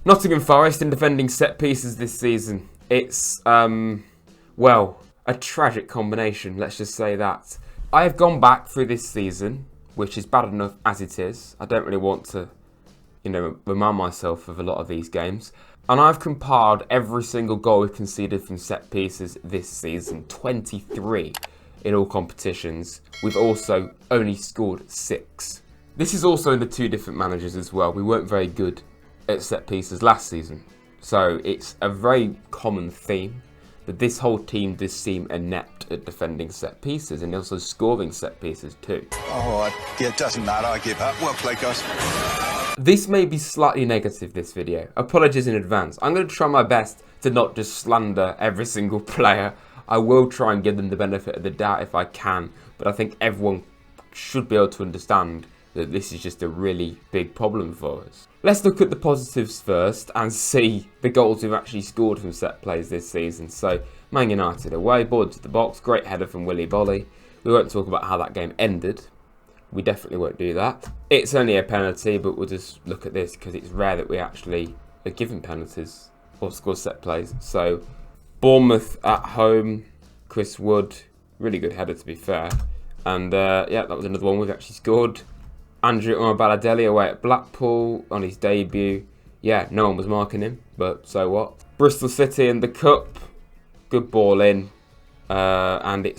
Nottingham Forest in defending set pieces this season. It's, well, a tragic combination, let's just say that. I have gone back through this season, which is bad enough as it is. I don't really want to, remind myself of a lot of these games. And I've compiled every single goal we've conceded from set pieces this season. 23 in all competitions. We've also only scored 6. This is also in the 2 different managers as well. We weren't very good at set pieces last season. So it's a very common theme that this whole team does seem inept at defending set pieces and also scoring set pieces too. Oh, it doesn't matter. I give up. Well played, guys. This may be slightly negative, this video. Apologies in advance. I'm going to try my best to not just slander every single player. I will try and give them the benefit of the doubt if I can. But I think everyone should be able to understand that this is just a really big problem for us. Let's look at the positives first and see the goals we've actually scored from set plays this season. So, Man United away, ball into the box, great header from Willy Bolly. We won't talk about how that game ended. We definitely won't do that. It's only a penalty, but we'll just look at this because it's rare that we actually are given penalties or score set plays. So, Bournemouth at home, Chris Wood, really good header to be fair. And yeah, that was another one we've actually scored. Andrew Baladelli away at Blackpool on his debut. Yeah, no one was marking him, but so what. Bristol City in the Cup. Good ball in. And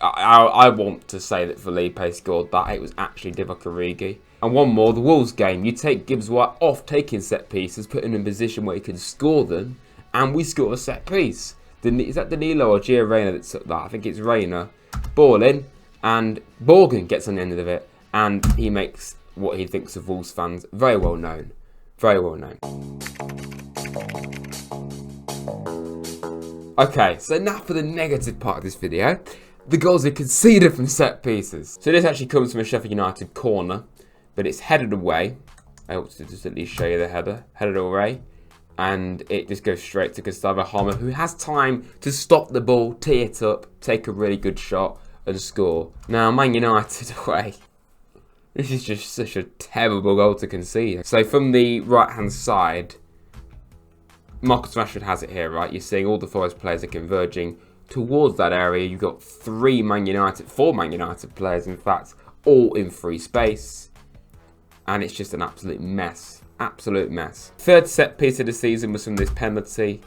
I want to say that Felipe scored that. It was actually Divock Origi. And one more, the Wolves game. You take Gibbs White off taking set pieces, put him in a position where he could score them, and we score a set piece. Is that Danilo or Gio Reyna that took that? I think it's Reyna. Ball in, and Borgen gets on the end of it. And he makes what he thinks of Wolves fans very well known. Very well known. Okay, so now for the negative part of this video. The goals we conceded from set pieces. So this actually comes from a Sheffield United corner. But it's headed away. I ought to just at least show you the header. Headed away. And it just goes straight to Gustavo Hamer, who has time to stop the ball, tee it up, take a really good shot and score. Now, Man United away. This is just such a terrible goal to concede. So from the right-hand side, Marcus Rashford has it here, right? You're seeing all the Forest players are converging towards that area. You've got 4 Man United players, in fact, all in free space. And it's just an absolute mess. Absolute mess. Third set piece of the season was from this penalty.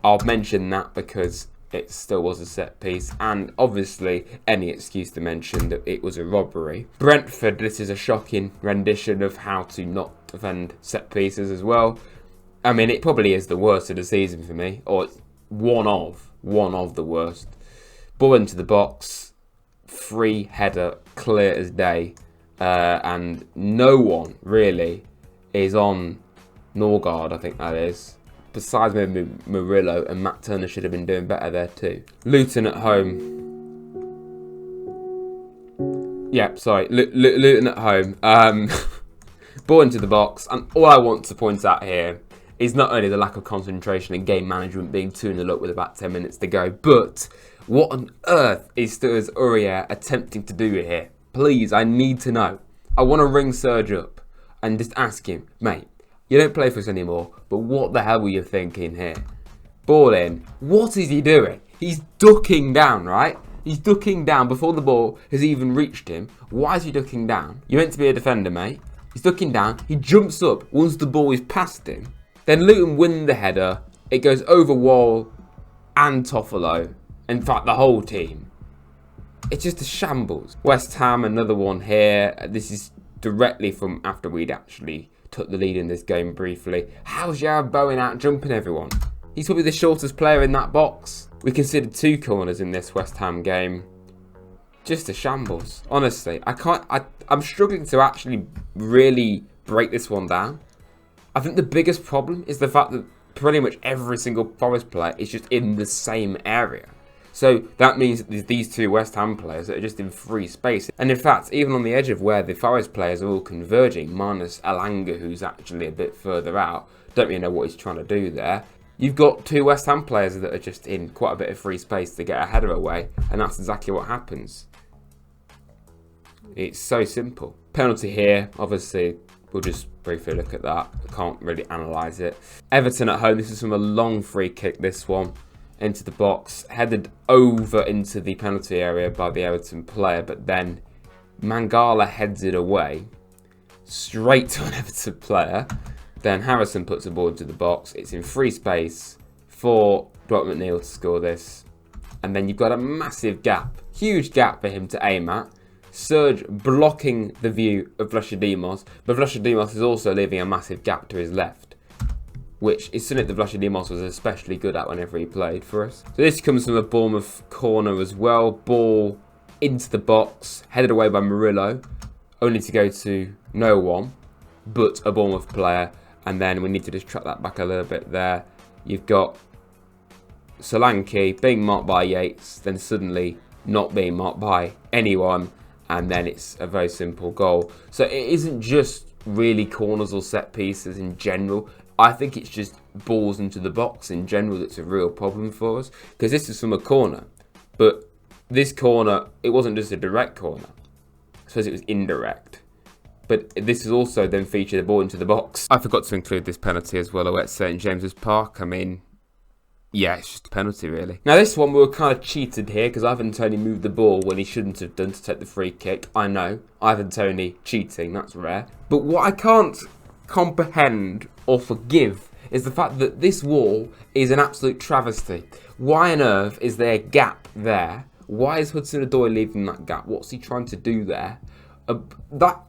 I'll mention that because it still was a set piece, and obviously any excuse to mention that it was a robbery. Brentford, this is a shocking rendition of how to not defend set pieces as well. I mean, it probably is the worst of the season for me, or it's one of the worst. Ball into the box, free header, clear as day, and no one really is on Norgard, I think that is. Besides maybe Murillo, and Matt Turner should have been doing better there too. Luton at home. Yeah, sorry. Luton at home. Ball into the box. And all I want to point out here is not only the lack of concentration and game management being 2-0 up with about 10 minutes to go, but what on earth is Sturz Aurier attempting to do here? Please, I need to know. I want to ring Serge up and just ask him, mate, you don't play for us anymore, but what the hell were you thinking here? Ball in. What is he doing? He's ducking down, right? He's ducking down before the ball has even reached him. Why is he ducking down? You're meant to be a defender, mate. He's ducking down. He jumps up once the ball is past him. Then Luton win the header. It goes over Wall and Toffolo. In fact, the whole team. It's just a shambles. West Ham, another one here. This is directly from after we'd actually took the lead in this game briefly. How's Jared Bowen out jumping everyone? He's probably the shortest player in that box. We considered 2 corners in this West Ham game. Just a shambles. Honestly, I'm struggling to actually really break this one down. I think the biggest problem is the fact that pretty much every single Forest player is just in the same area. So that means that there's these 2 West Ham players that are just in free space. And in fact, even on the edge of where the Forest players are all converging, minus Alanga, who's actually a bit further out, don't really know what he's trying to do there. You've got 2 West Ham players that are just in quite a bit of free space to get a header away. And that's exactly what happens. It's so simple. Penalty here, obviously, we'll just briefly look at that. I can't really analyse it. Everton at home. This is from a long free kick, this one. Into the box. Headed over into the penalty area by the Everton player. But then Mangala heads it away. Straight to an Everton player. Then Harrison puts the ball into the box. It's in free space for Dwight McNeil to score this. And then you've got a massive gap. Huge gap for him to aim at. Serge blocking the view of Vlachodimos. But Vlachodimos is also leaving a massive gap to his left, which is something that Vlachodimos was especially good at whenever he played for us. So this comes from a Bournemouth corner as well. Ball into the box. Headed away by Murillo. Only to go to no one but a Bournemouth player. And then we need to just track that back a little bit there. You've got Solanke being marked by Yates, then suddenly not being marked by anyone, and then it's a very simple goal. So it isn't just really corners or set pieces in general. I think it's just balls into the box in general that's a real problem for us, because this is from a corner, but this corner, it wasn't just a direct corner. I suppose it was indirect. But this is also then featured a ball into the box. I forgot to include this penalty as well at St James's Park. I mean, yeah, it's just a penalty really. Now this one we were kind of cheated here because Ivan Toney moved the ball when he shouldn't have done to take the free kick. I know, Ivan Toney cheating, that's rare. But what I can't comprehend or forgive is the fact that this wall is an absolute travesty. Why on earth is there a gap there? Why is Hudson-Odoi leaving that gap? What's he trying to do there?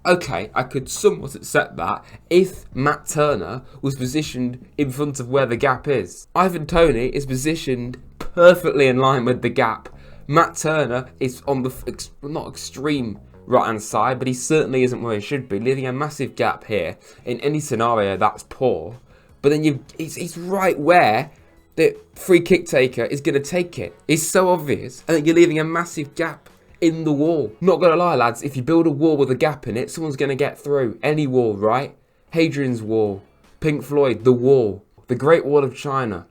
Okay, I could somewhat accept that if Matt Turner was positioned in front of where the gap is. Ivan Toney is positioned perfectly in line with the gap. Matt Turner is on the not extreme right hand side, but he certainly isn't where he should be, leaving a massive gap here. In any scenario, that's poor. But then he's right where the free kick taker is going to take it. It's so obvious, and you're leaving a massive gap in the wall. Not gonna lie, lads, if you build a wall with a gap in it, someone's gonna get through. Any wall, right? Hadrian's Wall, Pink Floyd, The Wall, the Great Wall of China.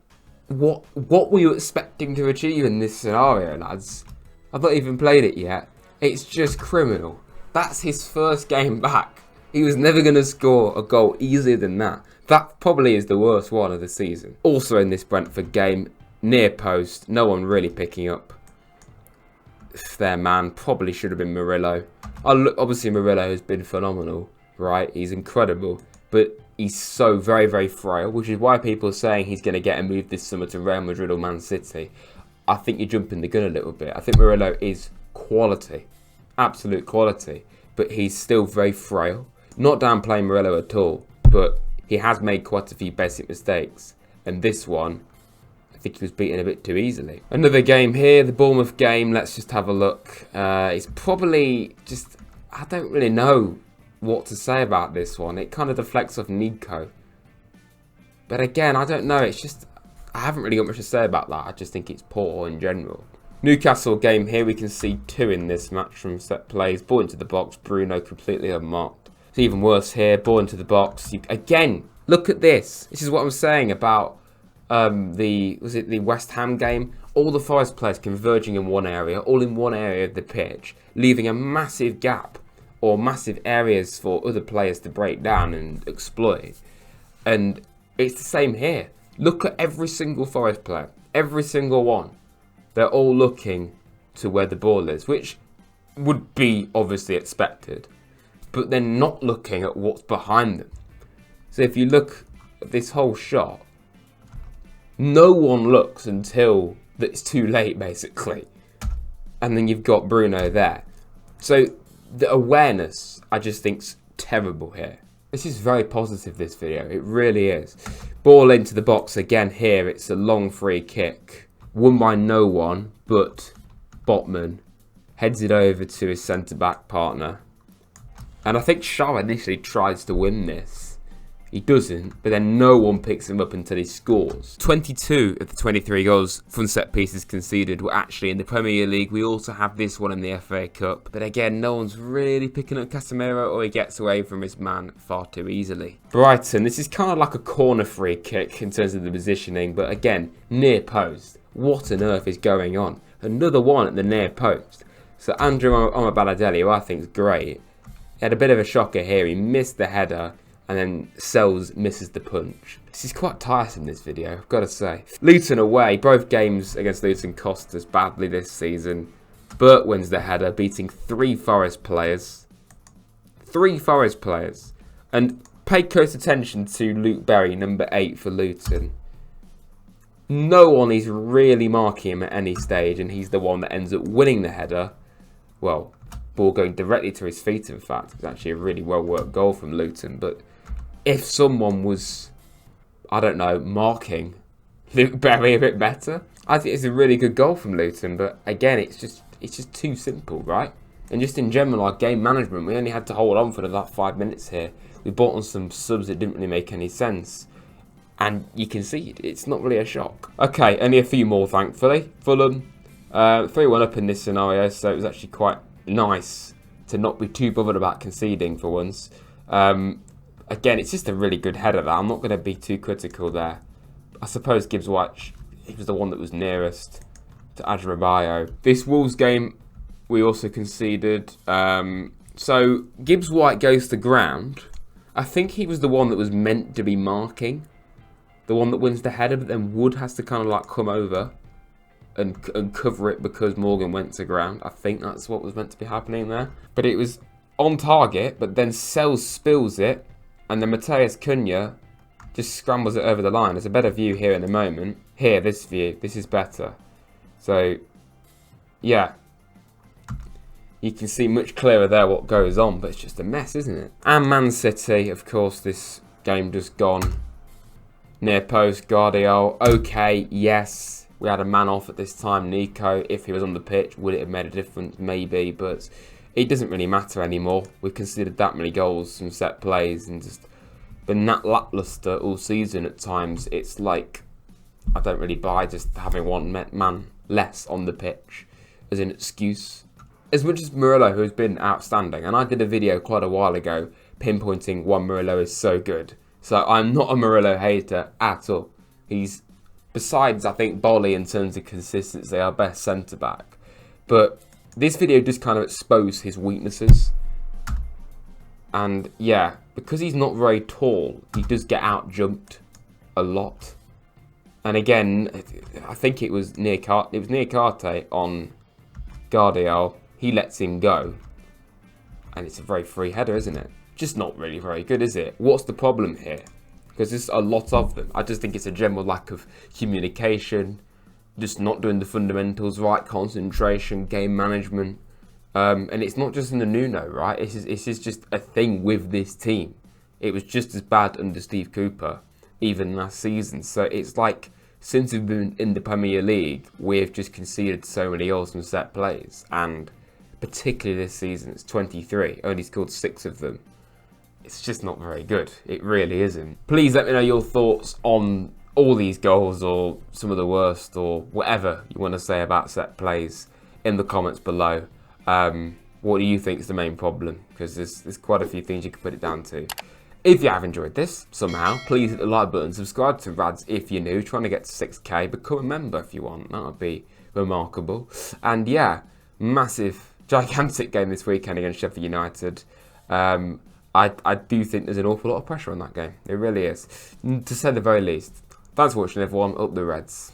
What were you expecting to achieve in this scenario, lads? I've not even played it yet. It's just criminal. That's his first game back. He was never gonna score a goal easier than that. That probably is the worst one of the season. Also in this Brentford game, near post, no one really picking up their man. Probably should have been Murillo. Obviously Murillo has been phenomenal, right? He's incredible, but he's so very, very frail, which is why people are saying he's going to get a move this summer to Real Madrid or Man City. I think you're jumping the gun a little bit. I think Murillo is quality, absolute quality, but he's still very frail. Not downplaying Murillo at all, but he has made quite a few basic mistakes, and this one, I think he was beaten a bit too easily. Another game here, the Bournemouth game. Let's just have a look. It's probably just, I don't really know what to say about this one. It kind of deflects off Nico. But again, I don't know. It's just, I haven't really got much to say about that. I just think it's poor in general. Newcastle game here. We can see 2 in this match from set plays. Ball into the box. Bruno completely unmarked. It's even worse here. Ball into the box. Again, look at this. This is what I'm saying about the West Ham game. All the Forest players converging in one area, all in one area of the pitch, leaving a massive gap or massive areas for other players to break down and exploit. And it's the same here. Look at every single Forest player, every single one. They're all looking to where the ball is, which would be obviously expected, but they're not looking at what's behind them. So if you look at this whole shot, no one looks until it's too late, basically. And then you've got Bruno there. So the awareness, I just think's terrible here. This is very positive, this video. It really is. Ball into the box again here. It's a long free kick. Won by no one, but Botman heads it over to his centre-back partner. And I think Shaw initially tries to win this. He doesn't, but then no one picks him up until he scores. 22 of the 23 goals from set pieces conceded were actually in the Premier League. We also have this one in the FA Cup. But again, no one's really picking up Casemiro, or he gets away from his man far too easily. Brighton, this is kind of like a corner free kick in terms of the positioning, but again, near post. What on earth is going on? Another one at the near post. So Andrew Omabaladelli, who I think is great, he had a bit of a shocker here. He missed the header, and then Sells misses the punch. This is quite tiresome, this video, I've got to say. Luton away, both games against Luton cost us badly this season. Burt wins the header, beating 3 Forest players. 3 Forest players. And pay close attention to Luke Berry, number 8 for Luton. No one is really marking him at any stage, and he's the one that ends up winning the header. Well, ball going directly to his feet, in fact. It's actually a really well-worked goal from Luton. But if someone was, I don't know, marking Luke Berry a bit better, I think it's a really good goal from Luton. But again, it's just too simple, right? And just in general, our game management, we only had to hold on for the last 5 minutes here. We bought on some subs that didn't really make any sense. And you can see it's not really a shock. Okay, only a few more, thankfully. Fulham, 3-1 up in this scenario, so it was actually quite nice to not be too bothered about conceding for once. Again, it's just a really good header there. I'm not going to be too critical there. I suppose Gibbs White, he was the one that was nearest to Adrabayo. This Wolves game, we also conceded. So Gibbs White goes to ground. I think he was the one that was meant to be marking. The one that wins the header, but then Wood has to kind of like come over and cover it because Morgan went to ground. I think that's what was meant to be happening there. But it was on target, but then Sells spills it, and then Mateus Cunha just scrambles it over the line. There's a better view here in a moment. Here, this view, this is better. So, yeah. You can see much clearer there what goes on, but it's just a mess, isn't it? And Man City, of course, this game just gone. Near post, Guardiola. Okay, yes. We had a man off at this time, Nico. If he was on the pitch, would it have made a difference? Maybe, but it doesn't really matter anymore. We've conceded that many goals from set plays and just been that lacklustre all season at times. It's like, I don't really buy just having one man less on the pitch as an excuse. As much as Murillo, who has been outstanding, and I did a video quite a while ago pinpointing why Murillo is so good. So I'm not a Murillo hater at all. He's, besides I think Bolly in terms of consistency, our best centre-back. But this video just kind of exposed his weaknesses. And yeah, because he's not very tall, he does get out-jumped a lot. And again, I think it was Niakate on Guardiola. He lets him go. And it's a very free header, isn't it? Just not really very good, is it? What's the problem here? Because there's a lot of them. I just think it's a general lack of communication, just not doing the fundamentals right, concentration, game management. And it's not just in the Nuno, right? It's just a thing with this team. It was just as bad under Steve Cooper, even last season. So it's like, since we've been in the Premier League, we've just conceded so many goals from set plays. And particularly this season, it's 23, only scored 6 of them. It's just not very good. It really isn't. Please let me know your thoughts on all these goals or some of the worst or whatever you want to say about set plays in the comments below. What do you think is the main problem? Because there's quite a few things you could put it down to. If you have enjoyed this somehow, please hit the like button, subscribe to Rads if you're new, trying to get to 6k, become a member if you want, that would be remarkable. And yeah, massive, gigantic game this weekend against Sheffield United. I do think there's an awful lot of pressure on that game. It really is, to say the very least. Thanks for watching everyone, up the Reds.